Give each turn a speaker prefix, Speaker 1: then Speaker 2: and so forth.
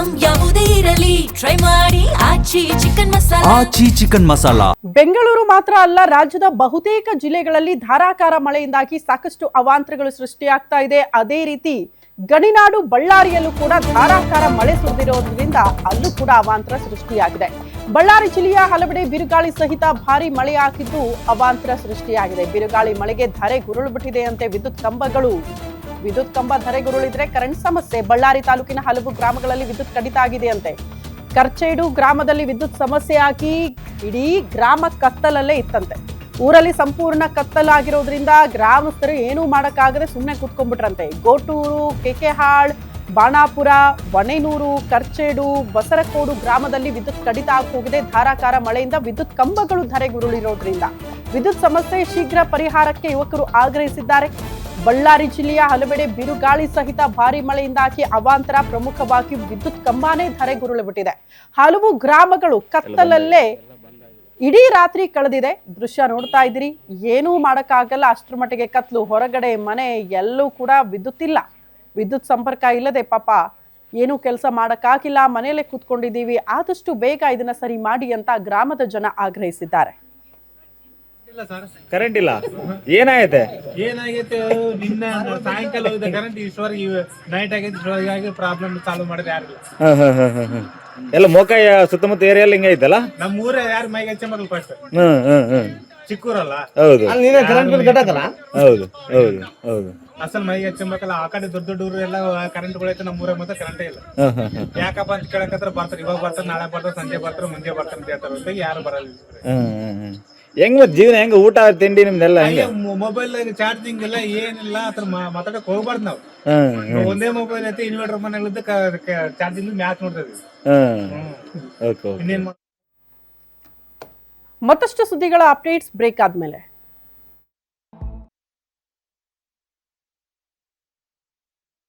Speaker 1: Item ಯಾವುದೇ ಇರಲಿ try ಮಾಡಿ ಆಚಿ ಚಿಕನ್ ಮಸಾಲಾ.
Speaker 2: ಬೆಂಗಳೂರು ಮಾತ್ರ ಅಲ್ಲ, ರಾಜ್ಯದ ಬಹುತೇಕ ಜಿಲ್ಲೆಗಳಲ್ಲಿ ಧಾರಾಕಾರ ಮಳೆಯಿಂದಾಗಿ ಸಾಕಷ್ಟು ಅವಾಂತರಗಳು ಸೃಷ್ಟಿಯಾಗ್ತಾ ಇದೆ. ಅದೇ ರೀತಿ ಗಣಿನಾಡು ಬಳ್ಳಾರಿಯಲ್ಲೂ ಕೂಡ ಧಾರಾಕಾರ ಮಳೆ ಸುರಿದಿರೋದ್ರಿಂದ ಅಲ್ಲೂ ಕೂಡ ಅವಾಂತರ ಸೃಷ್ಟಿಯಾಗಿದೆ. ಬಳ್ಳಾರಿ ಜಿಲ್ಲೆಯ ಹಲವೆಡೆ ಬಿರುಗಾಳಿ ಸಹಿತ ಭಾರಿ ಮಳೆಯಾಗಿದ್ದು ಅವಾಂತರ ಸೃಷ್ಟಿಯಾಗಿದೆ. ಬಿರುಗಾಳಿ ಮಳೆಗೆ ಧರೆ ಗುರುಳುಬಿಟ್ಟಿದೆ ಅಂತೆ ವಿದ್ಯುತ್ ಕಂಬ ಧರೆಗುರುಳಿದ್ರೆ ಕರೆಂಟ್ ಸಮಸ್ಯೆ. ಬಳ್ಳಾರಿ ತಾಲೂಕಿನ ಹಲವು ಗ್ರಾಮಗಳಲ್ಲಿ ವಿದ್ಯುತ್ ಕಡಿತ ಆಗಿದೆ ಅಂತೆ. ಕರ್ಚೇಡು ಗ್ರಾಮದಲ್ಲಿ ವಿದ್ಯುತ್ ಸಮಸ್ಯೆಯಾಗಿ ಇಡೀ ಗ್ರಾಮ ಕತ್ತಲಲ್ಲೇ ಇತ್ತಂತೆ. ಊರಲ್ಲಿ ಸಂಪೂರ್ಣ ಕತ್ತಲಾಗಿರೋದ್ರಿಂದ ಗ್ರಾಮಸ್ಥರು ಏನೂ ಮಾಡಕ್ಕಾಗದೆ ಸುಮ್ಮನೆ ಕೂತ್ಕೊಂಡ್ಬಿಟ್ರಂತೆ. ಗೋಟೂರು, ಕೆಕೆಹಾಳ್, ಬಾಣಾಪುರ, ವನೇನೂರು, ಕರ್ಚೇಡು, ಬಸರಕೋಡು ಗ್ರಾಮದಲ್ಲಿ ವಿದ್ಯುತ್ ಕಡಿತ ಆಗಿ ಹೋಗಿದೆ. ಧಾರಾಕಾರ ಮಳೆಯಿಂದ ವಿದ್ಯುತ್ ಕಂಬಗಳು ಧರೆಗುರುಳಿರೋದ್ರಿಂದ ವಿದ್ಯುತ್ ಸಮಸ್ಯೆ ಶೀಘ್ರ ಪರಿಹಾರಕ್ಕೆ ಯುವಕರು ಆಗ್ರಹಿಸಿದ್ದಾರೆ. ಬಳ್ಳಾರಿ ಜಿಲ್ಲೆಯ ಹಲವೆಡೆ ಬಿರುಗಾಳಿ ಸಹಿತ ಭಾರಿ ಮಳೆಯಿಂದಾಗಿ ಅವಾಂತರ, ಪ್ರಮುಖವಾಗಿ ವಿದ್ಯುತ್ ಕಂಬಾನೇ ಧರೆಗುರುಳಿಬಿಟ್ಟಿದೆ. ಹಲವು ಗ್ರಾಮಗಳು ಕತ್ತಲಲ್ಲೇ ಇಡೀ ರಾತ್ರಿ ಕಳೆದಿದೆ. ದೃಶ್ಯ ನೋಡ್ತಾ ಇದ್ದೀರಿ. ಏನೂ ಮಾಡಕ್ಕಾಗಲ್ಲ, ಅಷ್ಟರ ಮಟ್ಟಿಗೆ ಕತ್ಲು. ಹೊರಗಡೆ ಮನೆ ಎಲ್ಲೂ ಕೂಡ ವಿದ್ಯುತ್ ಇಲ್ಲ. ವಿದ್ಯುತ್ ಸಂಪರ್ಕ ಇಲ್ಲದೆ ಪಾಪ ಏನೂ ಕೆಲಸ ಮಾಡಕ್ಕಾಗಿಲ್ಲ. ಮನೆಯಲ್ಲೇ ಕೂತ್ಕೊಂಡಿದ್ದೀವಿ. ಆದಷ್ಟು ಬೇಗ ಇದನ್ನ ಸರಿ ಮಾಡಿ ಅಂತ ಗ್ರಾಮದ ಜನ ಆಗ್ರಹಿಸಿದ್ದಾರೆ.
Speaker 3: ಕರೆಂಟ್ ಇಲ್ಲ, ಏನಾಗೈತೆ
Speaker 4: ನಿನ್ನ ಸಾಯಂಕಾಲ ಕರೆಂಟ್ ಇಷ್ಟವರೆಗೆ ನೈಟ್ ಆಗೈತೆ ಪ್ರಾಬ್ಲಮ್ ಸಾಲ್ವ್ ಮಾಡಿದ್ರೆ ಯಾರು
Speaker 3: ಎಲ್ಲ ಮೋಕಾಯ ಸುತ್ತಮುತ್ತ ಏರಿಯಲ್ಲಿ ಹಿಂಗ ಐತಲ್ಲ.
Speaker 4: ನಮ್ಮ ಊರ ಯಾರು ಮೈಗೆ ಹಚ್ಚ ಮೊದಲು ಫಸ್ಟ್ ಚಿಕ್ಕೂರಲ್ಲ.
Speaker 3: ಹೌದು ಹೌದು ಹೌದು ಹೌದು
Speaker 4: ಅಸಲ್ ಮೈಗೆ ಹಚ್ಚಬೇಕಲ್ಲ. ಆ ಕಡೆ ದೊಡ್ಡ ದೊಡ್ಡ ಊರು ಎಲ್ಲ ಕರೆಂಟ್ ಗಳೈತೆ. ನಮ್ಮ ಊರಾಗ ಮಾತ್ರ ಕರೆಂಟೇ ಇಲ್ಲ. ಯಾಕಪ್ಪ ಅಂತ ಕೇಳಕತ್ರ ಬರ್ತಾರೆ, ಇವಾಗ ಬರ್ತಾರೆ, ನಾಳೆ ಬರ್ತಾರೆ, ಸಂಜೆ ಬರ್ತಾರೆ, ಮುಂಜೆ ಬರ್ತಾರೆ ಅಂತ ಹೇಳ್ತಾರೆ. ಯಾರು ಬರಲ್ಲ.
Speaker 3: ಹೆಂಗ್ ಮತ್ ಜೀವನ ಹೆಂಗ? ಊಟ ತಿಂಡಿ ನಿಮ್ದೆಲ್ಲ ಹೆಂಗ?
Speaker 4: ಮೊಬೈಲ್ ಚಾರ್ಜಿಂಗ್ ಇಲ್ಲ, ಏನಿಲ್ಲ. ಅದ್ರ ಮಾತಾಡಕ್ ಹೋಗ್ಬಾರ್ದು ನಾವು. ಒಂದೇ ಮೊಬೈಲ್ ಐತಿ, ಇನ್ವರ್ಟರ್ ಮನೆಗಳಿದ್ದ ಚಾರ್ಜಿಂಗ್ ಮ್ಯಾಚ್ ನೋಡ್ತೇವೆ.
Speaker 2: ಮತ್ತಷ್ಟು ಸುದ್ದಿಗಳ ಅಪ್ಡೇಟ್ಸ್ ಬ್ರೇಕ್ ಆದ್ಮೇಲೆ.